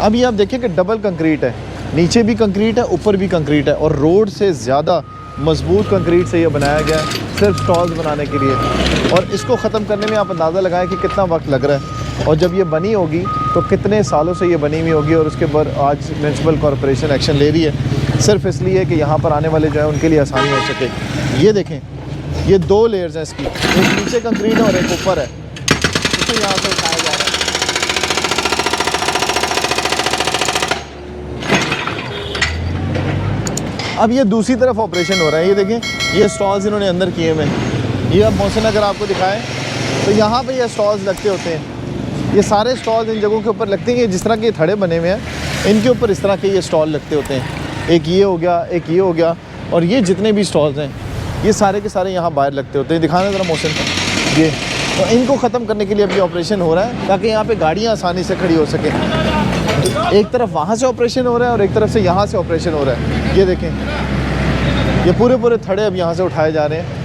अभी आप देखिए कि डबल कंक्रीट है, नीचे भी कंक्रीट है, ऊपर भी कंक्रीट है, और रोड से ज़्यादा मजबूत कंक्रीट से ये बनाया गया है सिर्फ स्टॉल्स बनाने के लिए। और इसको ख़त्म करने में आप अंदाज़ा लगाएं कि कितना वक्त लग रहा है, और जब ये बनी होगी तो कितने सालों से ये बनी हुई होगी। और उसके बाद आज म्यूनसिपल कॉरपोरेशन एक्शन ले रही है सिर्फ इसलिए कि यहाँ पर आने वाले जो है उनके लिए आसानी हो सके। ये देखें, ये 2 लेयर्स हैं इसकी, एक नीचे कंक्रीट है और एक ऊपर है, इसे यहाँ से उठाया जा रहा है। अब ये दूसरी तरफ ऑपरेशन हो रहा है। ये देखें, ये स्टॉल्स इन्होंने अंदर किए हुए हैं। ये अब मोहसिन अगर आपको दिखाएं तो यहाँ पे ये स्टॉल्स लगते होते हैं। ये सारे स्टॉल्स इन जगहों के ऊपर लगते हैं। जिस तरह के थड़े बने हुए हैं इनके ऊपर इस तरह के ये स्टॉल लगते होते हैं। एक ये हो गया, एक ये हो गया, और ये जितने भी स्टॉल्स हैं ये सारे के सारे यहाँ बाहर लगते होते हैं। दिखाना ज़रा मोहसिन ये, तो इनको ख़त्म करने के लिए अभी ऑपरेशन हो रहा है ताकि यहाँ पे गाड़ियाँ आसानी से खड़ी हो सकें। एक तरफ वहाँ से ऑपरेशन हो रहा है और एक तरफ से यहाँ से ऑपरेशन हो रहा है। ये देखें, ये पूरे थड़े अब यहाँ से उठाए जा रहे हैं।